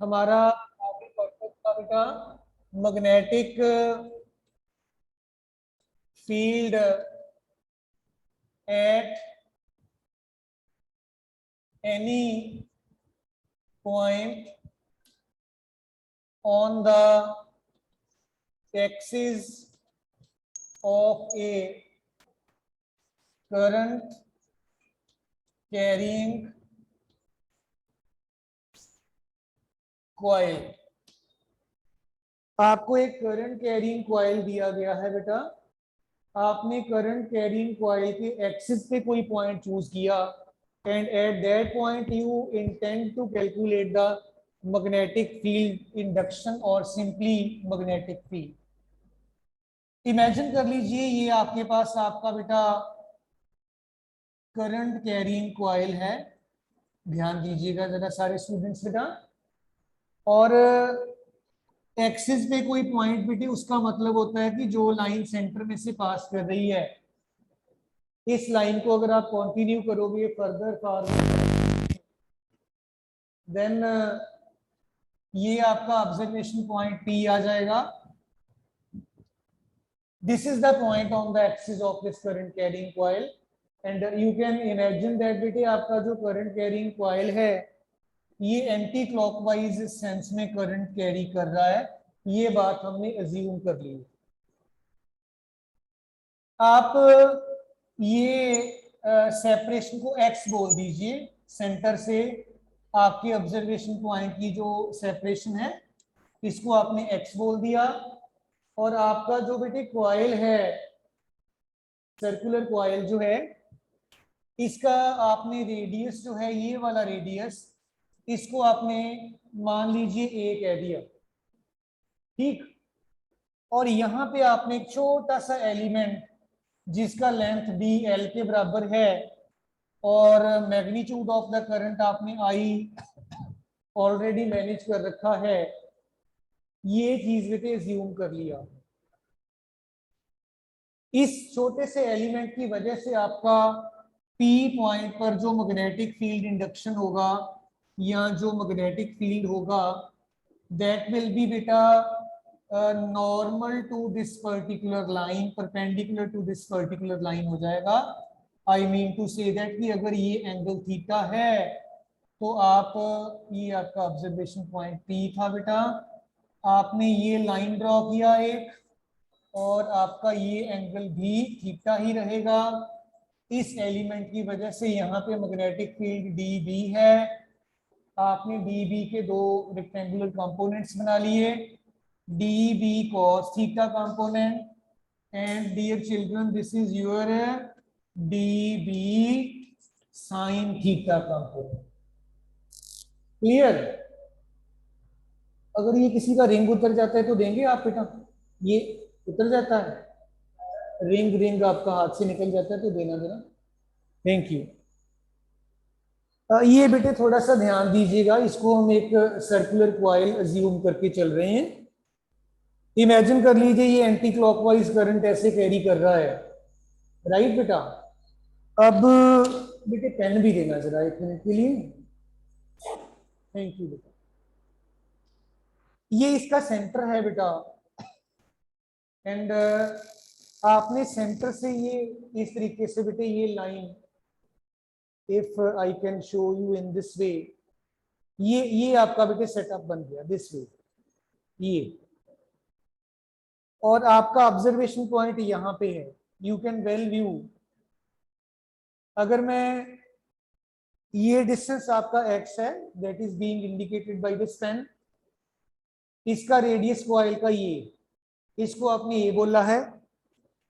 हमारा आगे पर्पस था बेटा magnetic field at any point on the axis of A current carrying coil। आपको एक करंट कैरिंग कॉइल दिया गया है बेटा, आपने करंट कैरिंग कॉइल के एक्सिस पे कोई पॉइंट चूज किया and at that point you intend to calculate the magnetic field induction और सिंपली मैग्नेटिक फील्ड। इमेजिन कर लीजिए ये आपके पास आपका बेटा करंट कैरिंग कॉइल है, ध्यान दीजिएगा जरा सारे स्टूडेंट्स बेटा, और एक्सिस पे कोई पॉइंट बेटे उसका मतलब होता है कि जो लाइन सेंटर में से पास कर रही है, इस लाइन को अगर आप कंटिन्यू करोगे फर्दर फॉरवर्ड देन ये आपका ऑब्जर्वेशन पॉइंट पी आ जाएगा। This is the point on the axis of this current carrying coil and you can imagine that बेटे आपका जो करंट कैरिंग कॉइल है ये एंटी क्लॉकवाइज सेंस में करंट कैरी कर रहा है, ये बात हमने अज्यूम कर ली। आप ये सेपरेशन को x बोल दीजिए, सेंटर से आपके ऑब्जर्वेशन पॉइंट की जो सेपरेशन है इसको आपने x बोल दिया, और आपका जो बेटे कॉइल है सर्कुलर कॉइल जो है इसका आपने रेडियस जो है ये वाला रेडियस इसको आपने मान लीजिए ए कह दिया, ठीक। और यहां पे आपने एक छोटा सा एलिमेंट जिसका लेंथ डी एल के बराबर है और मैग्नीट्यूड ऑफ द करंट आपने आई ऑलरेडी मैनेज कर रखा है, ये चीज बेटे अज्यूम कर लिया। इस छोटे से एलिमेंट की वजह से आपका पी पॉइंट पर जो मैग्नेटिक फील्ड इंडक्शन होगा या जो मैग्नेटिक फील्ड होगा दैट विल बी बेटा normal to this particular line, perpendicular to this particular line हो जाएगा। I mean to say that कि अगर ये एंगल थीटा है तो आप ये आपका ऑब्जर्वेशन पॉइंट पी था बेटा, आपने ये लाइन ड्रॉ किया एक और आपका ये एंगल भी थीटा ही रहेगा। इस एलिमेंट की वजह से यहाँ पे मैग्नेटिक फील्ड डी बी है, आपने डी बी के दो रेक्टेंगुलर कंपोनेंट्स बना लिए, d b cos theta component and dear children this is your d b sine theta component. Clear? अगर ये किसी का रिंग उतर जाता है तो देंगे आप बेटा, ये उतर जाता है रिंग, रिंग आपका हाथ से निकल जाता है तो देना देना। Thank you. ये बेटे थोड़ा सा ध्यान दीजिएगा, इसको हम एक सर्कुलर कॉइल अज्यूम करके चल रहे हैं। इमेजिन कर लीजिए ये एंटी क्लॉकवाइज करंट ऐसे कैरी कर रहा है, राइट बेटा। अब बेटे पेन भी देना जरा एक मिनट के लिए, थैंक यू बेटा। ये इसका सेंटर है बेटा एंड आपने सेंटर से ये इस तरीके से बेटे ये line, if I can show you in this way, ये आपका बेटे सेटअप बन गया दिस वे ये, और आपका ऑब्जर्वेशन पॉइंट यहां पे है, यू कैन वेल व्यू। अगर मैं ये डिस्टेंस आपका x है that is being indicated by this pen, इसका रेडियस कॉइल का ये, इसको आपने ये बोला है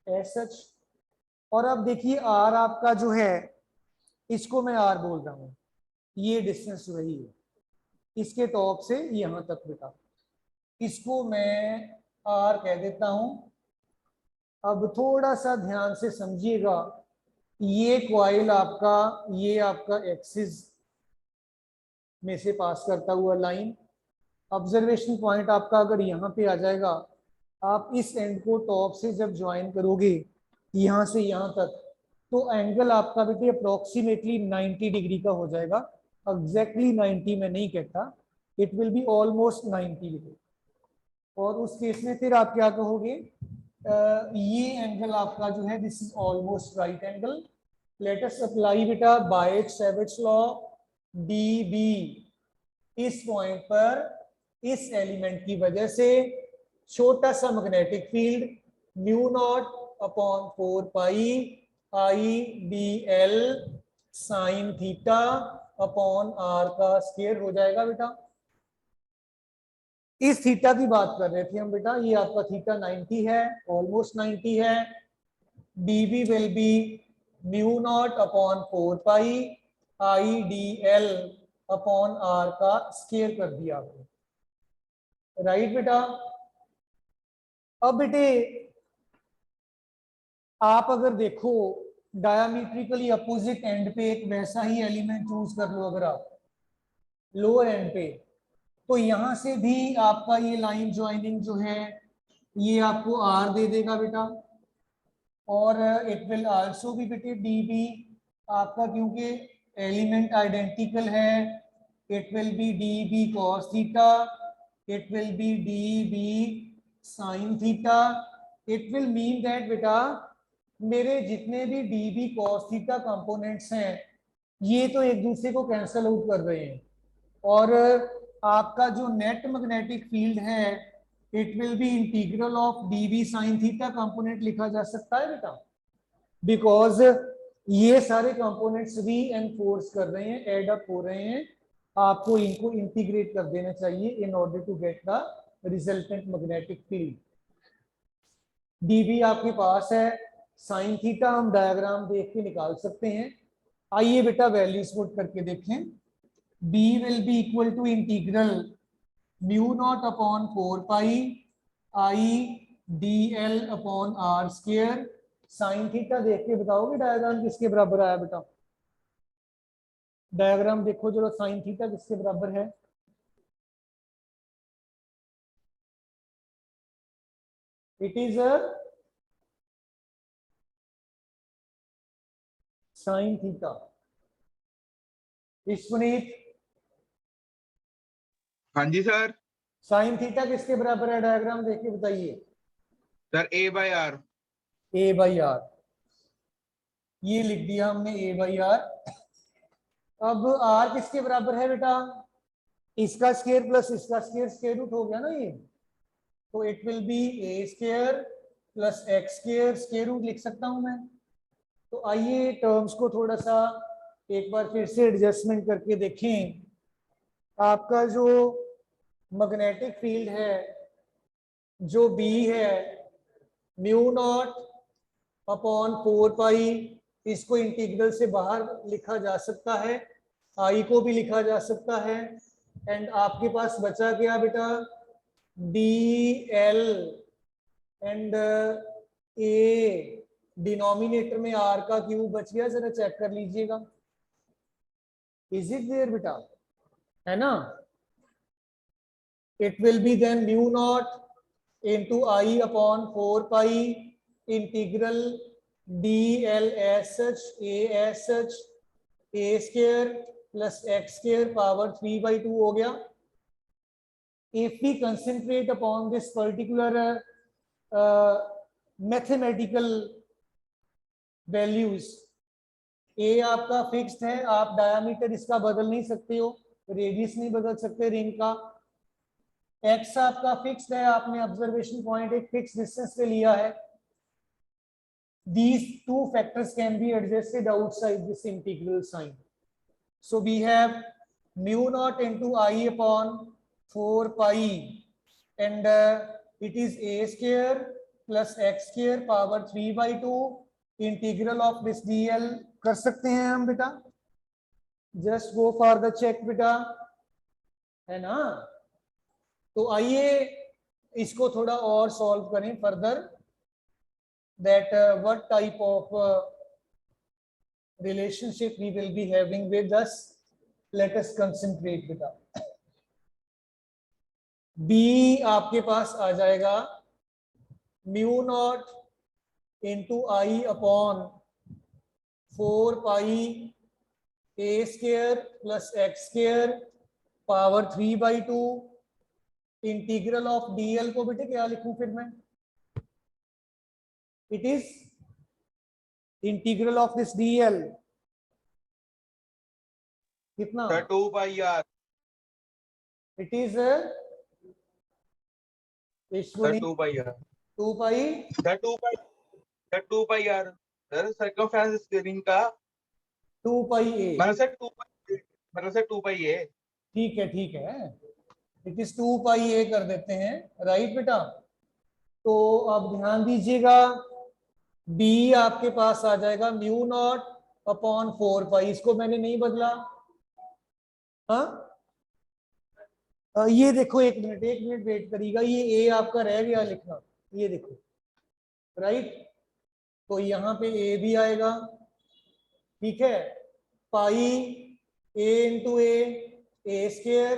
एस सच, और अब देखिए r आपका जो है इसको मैं r बोल रहा हूं, ये डिस्टेंस वही है इसके टॉप से यहां तक बेटा, इसको मैं r कह देता हूं। अब थोड़ा सा ध्यान से समझिएगा, ये कॉइल आपका ये आपका एक्सिस में से पास करता हुआ लाइन, ऑब्जर्वेशन पॉइंट आपका अगर यहाँ पे आ जाएगा, आप इस एंड को टॉप से जब ज्वाइन करोगे यहाँ से यहाँ तक तो एंगल आपका बेटे अप्रोक्सीमेटली 90 डिग्री का हो जाएगा। एग्जैक्टली 90 मैं नहीं कहता, it will be almost 90 degree. और उस केस में फिर आप क्या कहोगे, ये एंगल आपका जो है this is almost right angle. Let us apply बेटा बायट-सैविच लॉ। डी बी इस पॉइंट पर इस एलिमेंट की वजह से छोटा सा magnetic field mu naught upon 4 pi I d l sine theta upon r का स्क्वायर हो जाएगा बेटा। इस थीटा की बात कर रहे थे हम बेटा, ये आपका थीटा 90 है, ऑलमोस्ट 90 है। dv will be mu naught upon 4 pi I d l upon r का स्क्वायर कर दिया आपने, राइट बेटा। अब बेटे आप अगर देखो डायमीट्रिकली अपोजिट एंड पे एक वैसा ही एलिमेंट चूज कर लो, अगर आप लोअर एंड पे, तो यहां से भी आपका ये लाइन ज्वाइनिंग जो है ये आपको आर दे देगा बेटा। और इट विल आल्सो बी बेटे डी बी आपका, क्योंकि एलिमेंट आइडेंटिकल है, it will be d b cos theta, it will be d b sine theta. It will mean that बेटा मेरे जितने भी d b cos theta components हैं ये तो एक दूसरे को कैंसल आउट कर रहे हैं, और आपका जो नेट मैग्नेटिक फील्ड है it will be integral of d b sine theta component लिखा जा सकता है बेटा, बिकॉज ये सारे कंपोनेंट्स री एनफोर्स कर रहे हैं, एड अप हो रहे हैं। आपको इनको इंटीग्रेट कर देना चाहिए in order to get the resultant magnetic field. D b आपके पास है, साइन थीटा हम डायग्राम देख के निकाल सकते हैं। आइए बेटा वैल्यूज पुट करके देखें। b will be equal to integral mu naught upon 4 pi I d l upon r square. Sine theta देख के बताओगे डायग्राम किसके बराबर आया बेटा? डायग्राम देखो जरा, साइन थीटा किसके बराबर है? It is sine theta. Vishwaneet, हाँ जी सर। साइन थीटा किसके बराबर है? डायग्राम देख के बताइए। Sir A by R. A by R, ये लिख दिया हमने ए बाई आर। अब आर किसके बराबर है बेटा? इसका स्क्वायर प्लस इसका स्क्वायर, स्क्वायर रूट हो गया ना ये, तो it will be A square plus x square, square root लिख सकता हूं मैं। तो आइए टर्म्स को थोड़ा सा एक बार फिर से एडजस्टमेंट करके देखें। आपका जो मैग्नेटिक फील्ड है जो बी है म्यू नॉट अपॉन 4 पाई, इसको इंटीग्रल से बाहर लिखा जा सकता है, आई को भी लिखा जा सकता है, एंड आपके पास बचा क्या बेटा? D L and A, denominator में आर का क्यूब बच गया, जरा चेक कर लीजिएगा। इज इट देयर बेटा? है ना? It will be then mu not into I upon 4 pi integral d l s h a square plus x square power 3/2 हो गया। If we concentrate upon this particular mathematical values, a आपका fixed है, आप diameter इसका बदल नहीं सकते हो, रेडियस नहीं बदल सकते रिंग का। एक्स आपका फिक्स्ड है, आपने ऑब्जर्वेशन पॉइंट एक फिक्स डिस्टेंस पे लिया है। These two factors can be adjusted outside this integral sign. So we have mu naught into I upon 4 pi and it is a square plus x square power 3/2 integral of this dl कर सकते हैं हम बेटा। Just go for the check बेटा, है ना? तो आइए इसको थोड़ा और सॉल्व करें further, that what type of relationship we will be having with us. Let us concentrate बेटा। B आपके पास आ जाएगा mu naught into I upon 4 pi A square plus x square power 3/2 integral of dl को बेटे क्या लिखूं फिर मैं, it is integral of this dl कितना, Sir 2 pi r. It is Sir Ishwari 2 pi r. 2 pi Sir 2 pi. Sir 2 pi r. Sir circumference screen का 2 पाई a, मतलब sir 2 pi, मतलब सर 2 pi है. ठीक है ठीक है, इट इज 2 पाई a कर देते हैं, राइट बेटा। तो अब ध्यान दीजिएगा b आपके पास आ जाएगा म्यू नॉट अपॉन 4 पाई, इसको मैंने नहीं बदला। हाँ ये देखो, एक मिनट वेट करिएगा, ये a आपका रह गया लिखना, ये देखो राइट, तो यहाँ पे a भी आएगा, ठीक है, पाई a इंटू ए स्क्वेयर,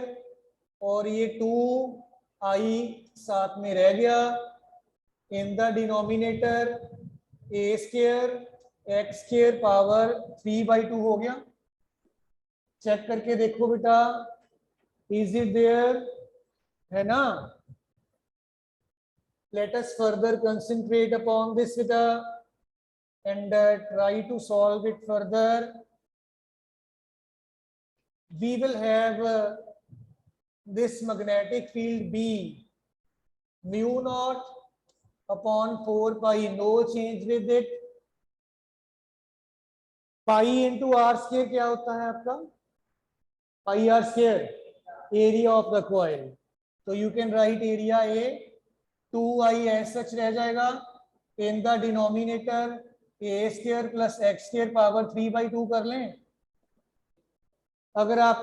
और ये 2i साथ में रह गया, in the denominator a square x square power 3/2 हो गया। चेक करके देखो बेटा, इज इट देयर, है ना। Let us further concentrate upon this बेटा and try to solve it further. We will have this magnetic field B mu naught upon 4 pi, no change with it. Pi into r square क्या होता है आपका, pi r square, area of the coil. So you can write area A 2i as such रह जाएगा, in the denominator a square plus x square power 3/2 कर लें। अगर आप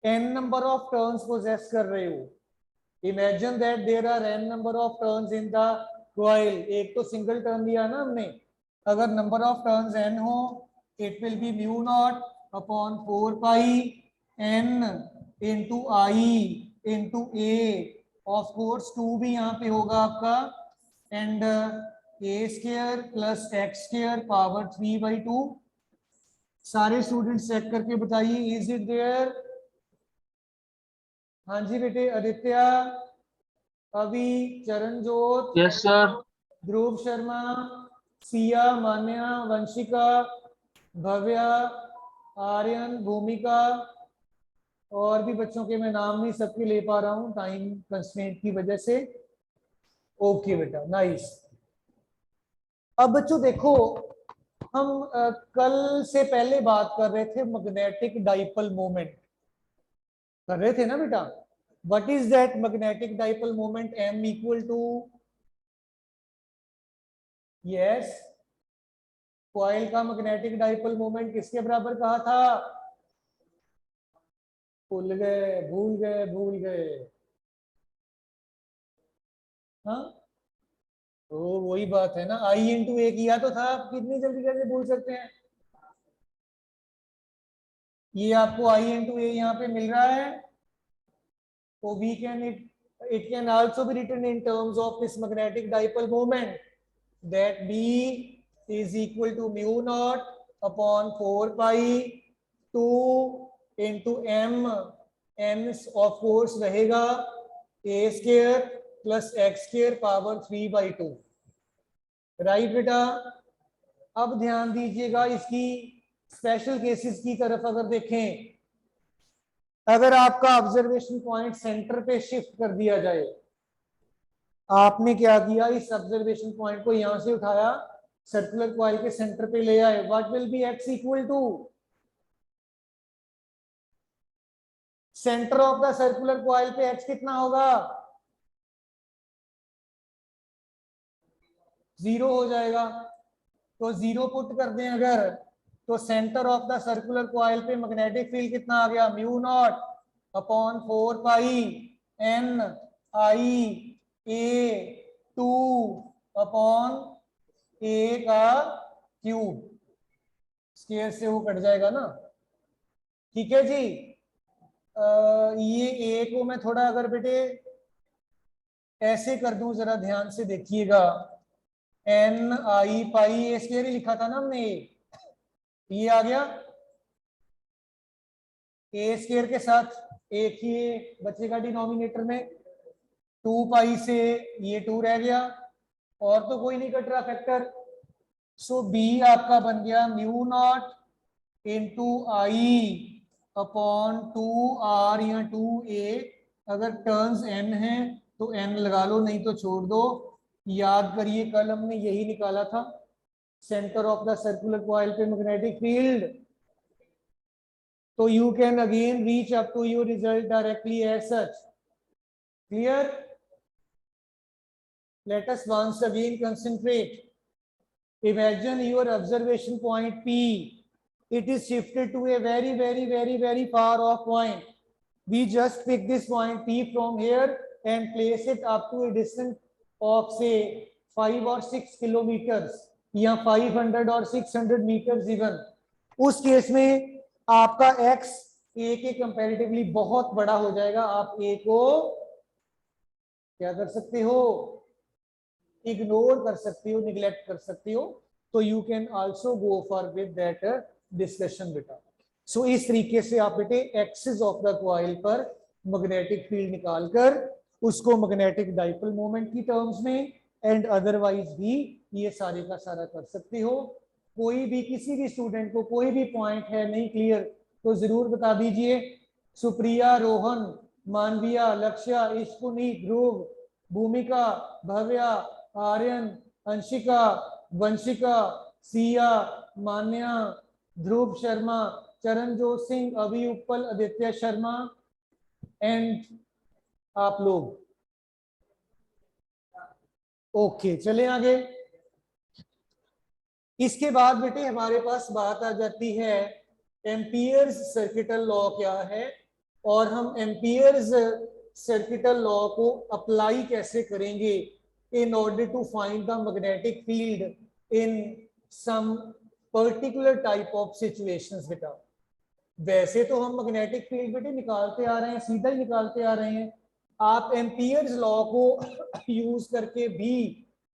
n number of turns possess कर रहे हो, imagine that there are n number of turns in the coil, एक तो सिंगल टर्न दिया ना हमने, अगर नंबर ऑफ टर्न्स n हो, it will be mu naught upon 4 pi n into I into A, of course 2 भी यहाँ पे होगा आपका, and a square plus x square power 3/2। सारे स्टूडेंट्स चेक करके बताइए, इज इट देयर। हाँ जी बेटे, आदित्य, अभी, चरणजोत, यस सर। ध्रुव शर्मा, सिया, मान्या, वंशिका, भव्या, आर्यन, भूमिका, और भी बच्चों के मैं नाम नहीं सबके ले पा रहा हूँ टाइम कंस्ट्रेंट की वजह से। ओके बेटा, नाइस। अब बच्चों देखो, हम कल से पहले बात कर रहे थे मैग्नेटिक डाइपोल मोमेंट, कर रहे थे ना बेटा। What is that magnetic dipole moment, m equal to, yes, coil का मैग्नेटिक डाइपोल मोमेंट किसके बराबर कहा था, भूल गए। हाँ, तो वही बात है ना, आई इंटू ए किया तो था, आप कितनी जल्दी कैसे भूल सकते हैं। ये आपको आई इंटू ए यहाँ पे मिल रहा है, तो we can it can also be written in terms of this magnetic dipole moment, that B is equal to mu naught upon 4 pi 2 into m, n of course रहेगा a square plus x square power 3/2, right बेटा। अब ध्यान दीजिएगा इसकी special cases की तरफ, अगर देखें, अगर आपका ऑब्जर्वेशन पॉइंट सेंटर पे शिफ्ट कर दिया जाए, आपने क्या किया, इस ऑब्जर्वेशन पॉइंट को यहां से उठाया, सर्कुलर कॉइल के सेंटर पे ले आए, what will be x equal to, centre of the circular coil पे x कितना होगा, 0 हो जाएगा। तो 0 पुट कर दें अगर, तो centre of the circular coil पे मैग्नेटिक फील्ड कितना आ गया, mu naught upon 4 pi n I A 2 upon a का क्यूब, स्क्वायर से वो कट जाएगा ना, ठीक है जी। ये a को मैं थोड़ा अगर बेटे ऐसे कर दूं, जरा ध्यान से देखिएगा, n आई पाई ए स्क्वायर ही लिखा था ना हमने, ये आ गया, ए स्क्वायर के साथ एक ही ए बचेगा डिनोमिनेटर में, 2 पाई से ये 2 रह गया और तो कोई नहीं कट रहा फैक्टर। सो बी आपका बन गया mu naught into I upon 2r या 2a। अगर टर्न्स n है तो n लगा लो, नहीं तो छोड़ दो। याद करिए कल हमने यही निकाला था, centre of the circular coil पे मैग्नेटिक फील्ड। तो you can again reach up to your result directly as such. Clear? Let us once again concentrate. Imagine your observation point P. It is shifted to a very far off point. We just pick this point P from here and place it up to a distance of say 5 or 6 kilometers या 500 or 600 meters even. उस case में आपका x a के comparatively बहुत बड़ा हो जाएगा। आप a को क्या कर सकते हो, इग्नोर कर सकते हो, निग्लेक्ट कर सकते हो। तो you can also go for with that discussion बेटा। सो इस तरीके से आप बेटे एक्सिस ऑफ द कॉइल पर मैग्नेटिक फील्ड निकालकर उसको मैग्नेटिक डाइपोल मोमेंट की टर्म्स में एंड अदरवाइज भी ये सारे का सारा कर सकते हो। कोई भी किसी भी स्टूडेंट को कोई भी पॉइंट है नहीं क्लियर तो जरूर बता दीजिए। सुप्रिया, रोहन, मानविया, लक्ष्य, इश्कुनी, ध्रुव, भूमिका, भव्या, आर्यन, अंशिका, वंशिका, सिया, मान्या, ध्रुव शर्मा, चरणजोत सिंह, अभी उपल, आदित्य शर्मा एंड आप लोग। ओके चले आगे। इसके बाद बेटे हमारे पास बात आ जाती है एम्पियर्स सर्किटल लॉ क्या है और हम एम्पियर्स सर्किटल लॉ को अप्लाई कैसे करेंगे in order to find the magnetic field in some particular type of situations बेटा। वैसे तो हम मैग्नेटिक फील्ड बेटे निकालते आ रहे हैं, सीधा ही निकालते आ रहे हैं। आप एम्पियर्स लॉ को यूज करके भी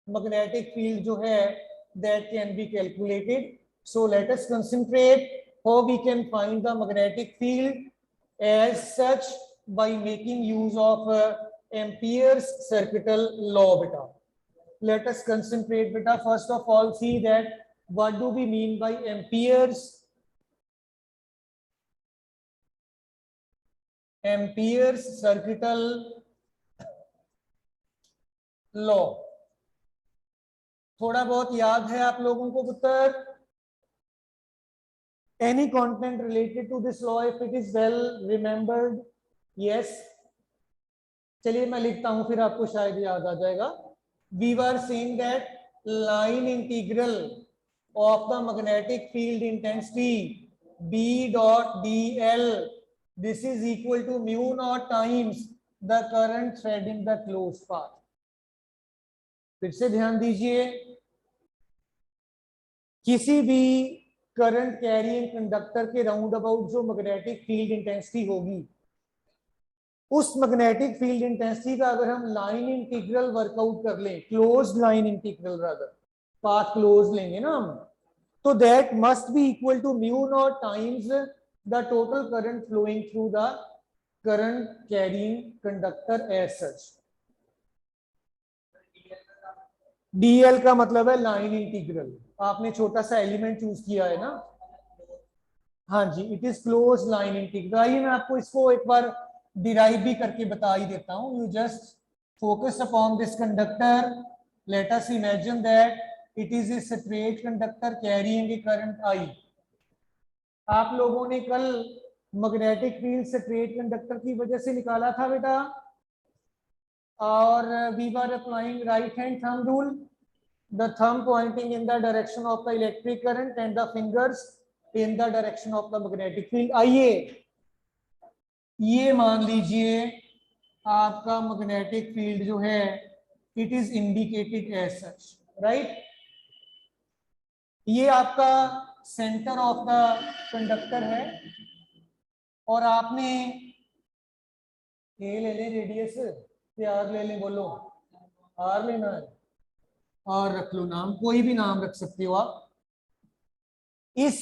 मैग्नेटिक फील्ड जो है that can be calculated. So let us concentrate how we can find the magnetic field as such by making use of Ampere's circuital law beta. Let us concentrate beta. First of all, see that what do we mean by Ampere's circuital law? थोड़ा बहुत याद है आप लोगों को पुत्र? Any content related to this law if it is well remembered? Yes. चलिए मैं लिखता हूं फिर आपको शायद याद आ जाएगा। We were saying that line integral of the magnetic field intensity B dot dl, this is equal to mu naught times the current threading the closed path. फिर से ध्यान दीजिए, किसी भी करंट कैरिंग कंडक्टर के राउंड अबाउट जो magnetic field intensity होगी, उस मैग्नेटिक फील्ड इंटेंसिटी का अगर हम लाइन इंटीग्रल वर्कआउट कर लें, closed line integral rather, path close लेंगे ना हम, तो that must be equal to mu naught times the total current flowing through the current carrying conductor as such. DL का मतलब है लाइन इंटीग्रल। आपने छोटा सा एलिमेंट चूज किया है ना, हाँ जी, it is close line integral. आइए मैं आपको इसको एक बार डिराइव भी करके बता ही देता हूं। You just focus upon this conductor, let us imagine that it is a straight conductor carrying a current I. आप लोगों ने कल मैग्नेटिक फील्ड स्ट्रेट कंडक्टर की वजह से निकाला था बेटा, और we were applying right hand thumb rule, the thumb pointing in the direction of the electric current and the fingers in the direction of the magnetic field. आइए ये मान लीजिए आपका मैग्नेटिक फील्ड जो है it is indicated as such, right. ये आपका centre of the conductor है और आपने ए ले ले रेडियस, आर ले ले, बोलो आर लेना है और रख लो नाम, कोई भी नाम रख सकते हो आप। इस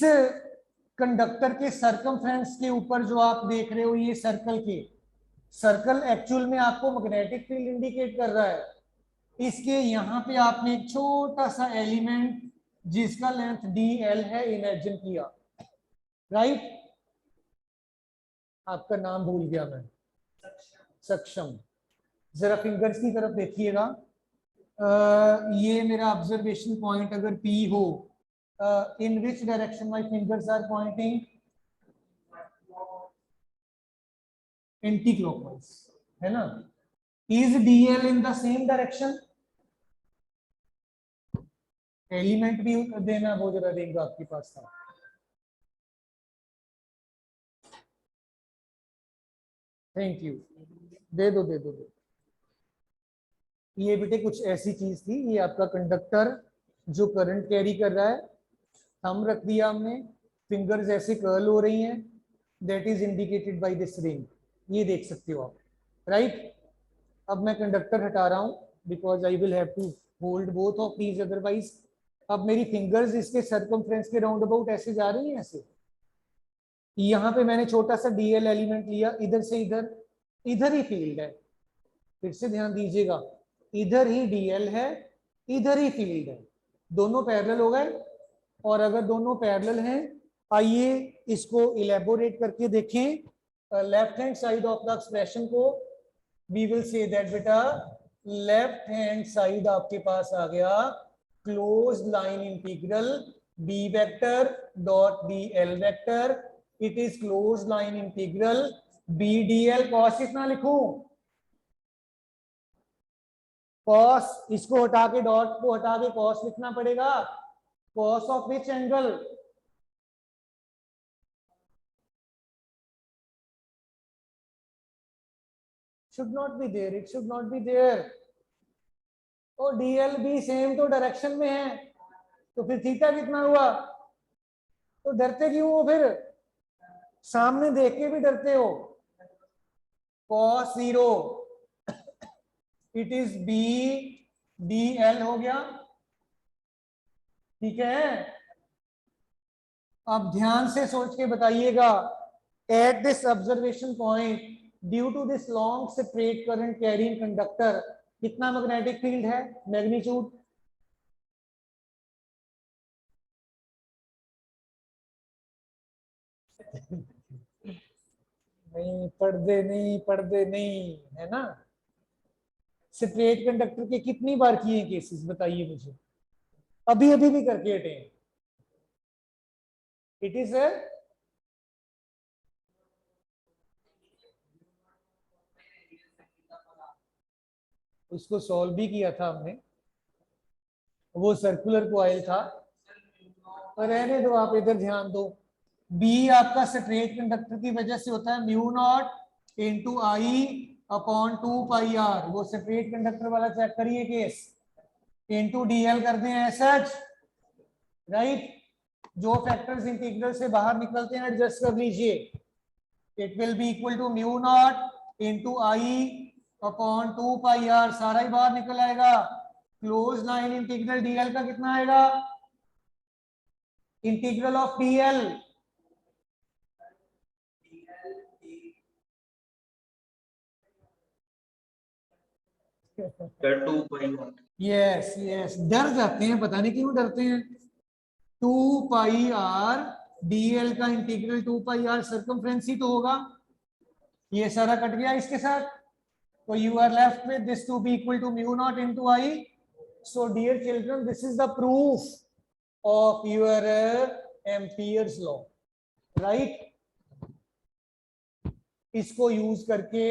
कंडक्टर के सरकमफ्रेंस के ऊपर जो आप देख रहे हो ये सर्कल एक्चुअल में आपको मैग्नेटिक फील्ड इंडिकेट कर रहा है। इसके यहाँ पे आपने एक छोटा सा एलिमेंट जिसका लेंथ dl है इमेजिन किया, राइट। आपका नाम भूल गया मैं, सक्षम। जरा फिंगर्स की तरफ देखिएगा। ये मेरा ऑब्जर्वेशन पॉइंट अगर P हो, in which direction my fingers are pointing? Anti clockwise, है ना। Is dl in the same direction? Element भी देना, वो जरा देंगे आपके पास था। थैंक यू, दे दो दे दो दे। ये बेटे कुछ ऐसी चीज थी, ये आपका कंडक्टर जो करंट कैरी कर रहा है, थंब रख दिया हमने, फिंगर्स ऐसे कर्ल हो रही हैं, that is indicated by this ring. ये देख सकते हो आप, राइट। अब मैं कंडक्टर हटा रहा हूं because I will have to hold both of these, otherwise. अब मेरी फिंगर्स इसके सर्कमफ्रेंस के राउंड अबाउट ऐसे जा रही हैं, ऐसे। यहाँ पे मैंने छोटा सा डीएल एलिमेंट लिया, इधर से इधर, इधर ही फील्ड है। फिर से ध्यान दीजिएगा, इधर ही डीएल है, इधर ही फील्ड है, दोनों पैरेलल हो गए। और अगर दोनों पैरेलल हैं, आइए इसको इलेबोरेट करके देखें। Left hand side of the expression को वी विल से दैट बेटा, लेफ्ट हैंड साइड आपके पास आ गया close line integral B vector dot D L vector, it is close line integral B D L. Cos कितना लिखूं? Cos, इसको हटा के डॉट को हटा के कॉस लिखना पड़ेगा। Cos of which angle? should not be there, it should not be there। और डीएल भी सेम तो डायरेक्शन में है, तो फिर थीटा कितना हुआ? तो डरते क्यों हो फिर? सामने देख के भी डरते हो। cos 0 it is B D L हो गया, ठीक है। अब ध्यान से सोच के बताइएगा, at this observation point due to this long straight current carrying conductor कितना मैग्नेटिक फील्ड है? मैग्नीट्यूड। नहीं, पढ़ते नहीं है ना। स्ट्रेट कंडक्टर के कितनी बार किए केसेस बताइए मुझे, अभी अभी भी करके हटे। इट इज उसको सॉल्व भी किया था हमने, वो सर्कुलर कॉइल था। पर रहने दो, आप इधर ध्यान दो। बी आपका स्ट्रेट कंडक्टर की वजह से होता है mu not into I upon 2πr। वो स्ट्रेट कंडक्टर वाला चेक करिए केस, इंटू डीएल कर दें एसएच, राइट। जो फैक्टर्स इंटीग्रल से बाहर निकलते हैं एडजस्ट कर लीजिए। It will be equal to mu not into I upon 2πr, सारा ही बाहर निकल आएगा। क्लोज लाइन इंटीग्रल डीएल का कितना आएगा? Integral of DL yes yes, डर जाते हैं, पता नहीं क्यों डरते हैं। 2πr डीएल का इंटीग्रल 2πr सर्कमफ्रेंस ही तो होगा। ये सारा कट गया इसके साथ, तो you are left with this to be equal to mu not into I. So dear children, this is the proof of your Ampere's law, right. इसको यूज करके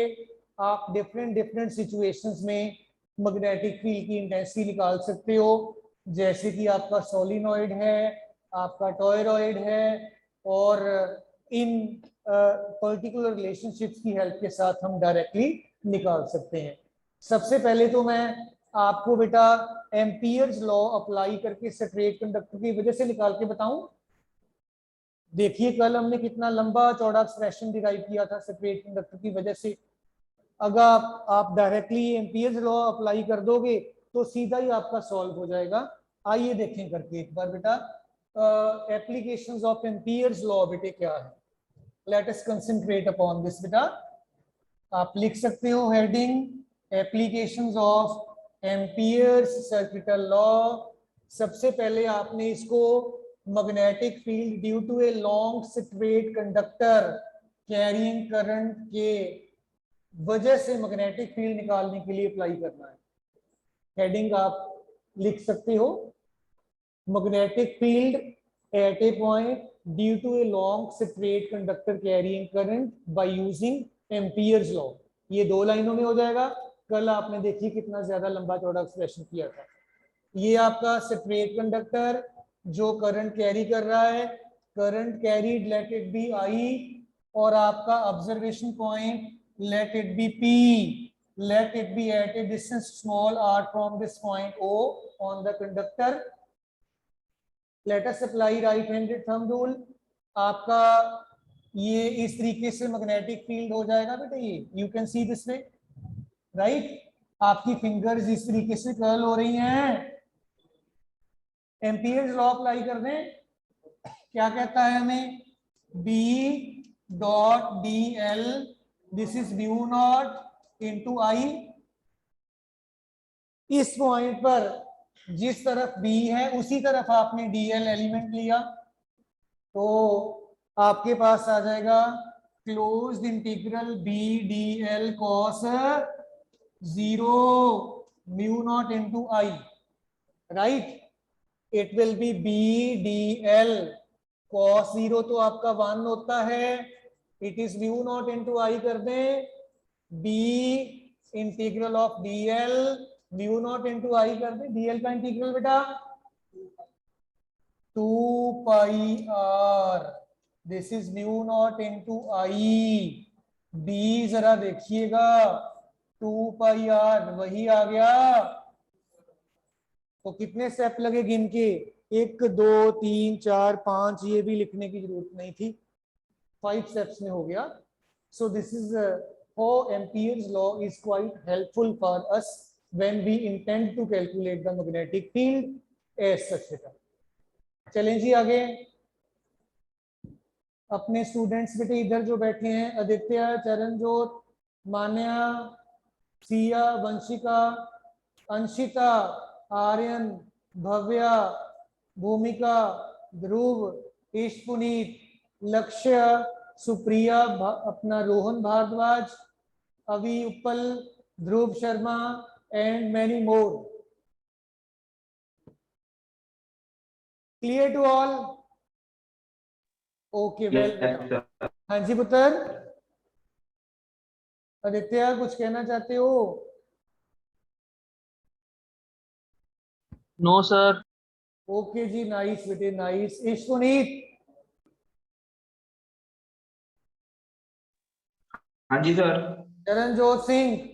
आप डिफरेंट डिफरेंट सिचुएशंस में मैग्नेटिक फील्ड की intensity निकाल सकते हो। जैसे कि आपका सोलिनॉइड है, आपका टॉयरॉइड है, और इन पर्टिकुलर रिलेशनशिप्स की हेल्प के साथ हम डायरेक्टली निकाल सकते हैं। सबसे पहले तो मैं आपको बेटा एम्पियर्स लॉ अप्लाई करके स्ट्रेट कंडक्टर की वजह से निकाल के बताऊं। देखिए कल हमने कितना लंबा चौड़ा एक्सप्रेशन डिराइव किया था स्ट्रेट कंडक्टर की वजह से। अगर आप डायरेक्टली एम्पियर्स लॉ अप्लाई कर दोगे तो सीधा ही आपका सॉल्व हो जाएगा। आइए देखें करके एक बार बेटा। एप्लीकेशंस ऑफ एम्पियर्स लॉ बेटे क्या है, let us concentrate upon this बेटा। आप लिख सकते हो heading applications of Ampere's circuital law. सबसे पहले आपने इसको magnetic field due to a long straight conductor carrying current के वजह से मैग्नेटिक फील्ड निकालने के लिए अप्लाई करना है। हेडिंग आप लिख सकते हो magnetic field at a point due to a long straight conductor carrying current by using Ampere's law. ये 2 लाइनों में हो जाएगा। कल आपने देखी कितना ज्यादा लंबा चौड़ा एक्सप्रेशन किया था। ये आपका स्ट्रेट कंडक्टर जो करंट कैरी कर रहा है, current carried let it be I, और आपका observation point let it be P, let it be at a distance small r from this point O on the conductor. Let us apply right handed thumb rule. आपका ये इस तरीके से magnetic field हो जाएगा बेटा, ये you can see this way right. आपकी फिंगर्स इस तरीके से कर्ल हो रही हैं। एम्पियर्स लॉ अप्लाई कर दें। क्या कहता है हमें, B dot D l, this is mu not into I. इस पॉइंट पर जिस तरफ B है उसी तरफ आपने dl एलिमेंट लिया तो आपके पास आ जाएगा closed integral B dl cos 0 mu not into I, right. It will be B dl cos 0 तो आपका 1 होता है, it is mu not into I कर दें, B integral of dl mu not into I कर दें। dl का integral बेटा 2 pi r, this is mu not into I. B जरा देखिएगा 2 पाई r वही आ गया। तो कितने स्टेप लगे गिन के, 1 2 3 4 5, ये भी लिखने की जरूरत नहीं थी, 5 steps में हो गया। So this is how Ampere's law is quite helpful for us when we intend to calculate the magnetic field as such बेटा। चलें जी आगे। अपने स्टूडेंट्स बेटे इधर जो बैठे हैं, आदित्य, चरणजोत, मान्या, सिया, वंशिका, अंशिता, आर्यन, भव्या, भूमिका, ध्रुव, ईशपुनीत, लक्ष्य, सुप्रिया, अपना Rohan Bhardwaj, Abhi Uppal, Dhruv Sharma and many more. Clear to all? Okay well. हाँ जी पुत्र, आदित्य कुछ कहना चाहते हो? No sir. ओके जी, नाइस बेटे नाइस। ईशपुनीत? हाँ जी सर। चरणजोत सिंह?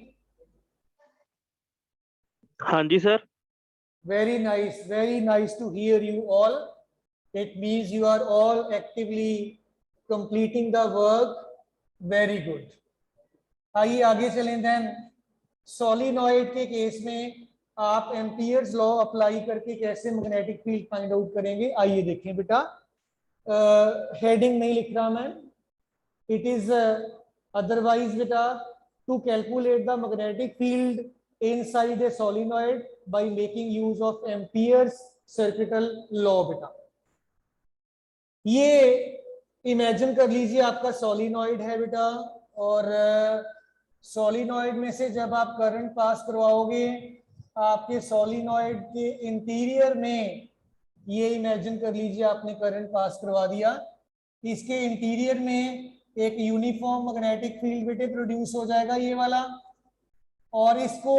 हाँ जी sir. very nice to hear you all. It means you are all actively completing the work. Very good. आइए आगे चलें। देन सोलिनॉइड के केस में आप एम्पियर्स लॉ अप्लाई करके कैसे मैग्नेटिक फील्ड फाइंड आउट करेंगे, आइए देखें बेटा। हेडिंग नहीं लिख रहा मैं, इट इज अदरवाइज बेटा to calculate the magnetic field inside a solenoid by making use of Ampere's circuital law बेटा। ये इमेजिन कर लीजिए आपका सोलिनॉइड है बेटा, और सोलिनॉइड में से जब आप करंट पास करवाओगे आपके सोलिनॉइड के इंटीरियर में, ये इमेजिन कर लीजिए आपने करंट पास करवा दिया, इसके इंटीरियर में एक यूनिफॉर्म मैग्नेटिक फील्ड बेटे प्रोड्यूस हो जाएगा ये वाला, और इसको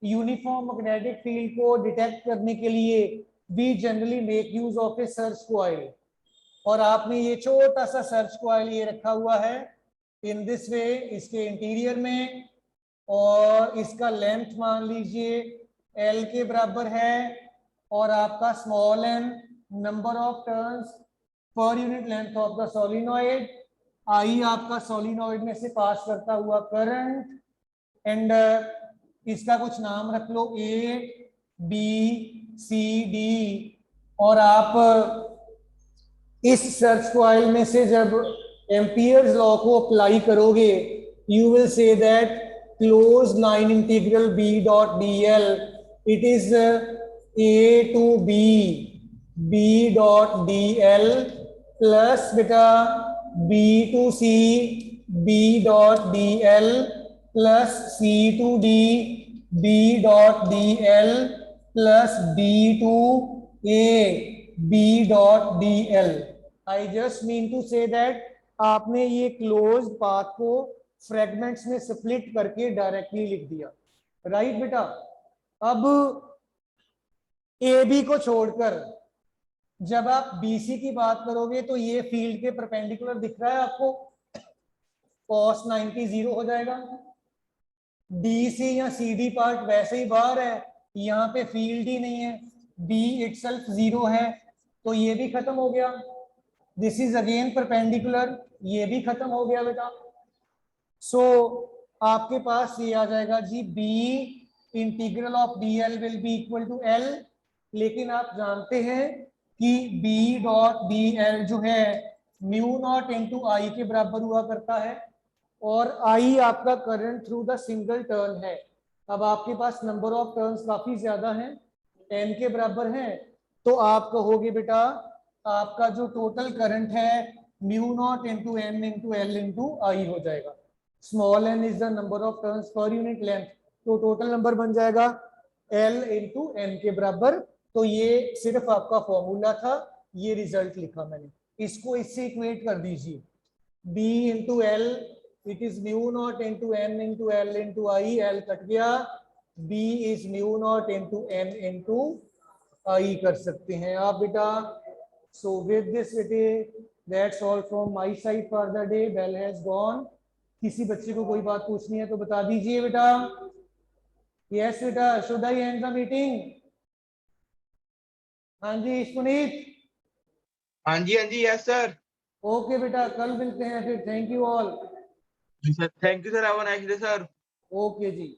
यूनिफॉर्म मैग्नेटिक फील्ड को डिटेक्ट करने के लिए we generally make use of a search coil. और आपने ये छोटा सा सर्च कॉइल ये रखा हुआ है इन दिस वे इसके इंटीरियर में, और इसका लेंथ मान लीजिए L के बराबर है, और आपका small n number of turns per unit length of the solenoid, I आपका सोलिनॉइड में से पास करता हुआ करंट, एंड इसका कुछ नाम रख लो A B C D, और आप इस सर्च कॉइल में से जब एम्पियर्स लॉ को अप्लाई करोगे, you will say that close line integral b dot D l, it is a to b dot D l plus बेटा b to c b dot D l plus c to d b dot D l plus d to a b dot D l. I just mean to say that आपने ये close path को fragments में split करके directly लिख दिया, right बेटा। अब A B को छोड़कर जब आप BC की बात करोगे तो ये फील्ड के परपेंडिकुलर दिख रहा है आपको, cos 90 जीरो हो जाएगा। DC या CD पार्ट वैसे ही बाहर है, यहाँ पे फील्ड ही नहीं है, B इटसेल्फ जीरो है, तो ये भी खत्म हो गया। दिस इज अगेन परपेंडिकुलर, ये भी खत्म हो गया बेटा। सो आपके पास ये आ जाएगा जी B integral of DL will be equal to L, लेकिन आप जानते हैं कि B डॉट DL जो है म्यू नॉट इंटू आई के बराबर हुआ करता है, और I आपका current through the single turn है। अब आपके पास नंबर ऑफ टर्न्स काफी ज्यादा हैं, n के बराबर हैं, तो आप कहोगे बेटा आपका जो टोटल करंट है mu not into n into l into I हो जाएगा। Small n is the number of turns per unit length, तो टोटल नंबर बन जाएगा L इंटू एन के बराबर। तो ये सिर्फ आपका फॉर्मूला था, ये रिजल्ट लिखा मैंने, इसको इससे इक्वेट कर दीजिए। B into l it is mu not into n into l into I, l cut गया, B is mu not into n into I कर सकते हैं आप बेटा। सो विद दिस बेटे that's all from my side for the day, bell has gone. किसी बच्चे को कोई बात पूछनी है तो बता दीजिए बेटा। यस बेटा, should I and the meeting? हाँ जी पुनीत। हाँ जी यस सर। ओके बेटा, कल मिलते हैं फिर। Thank you all. Sir thank you sir, have a nice day sir. Okay ji.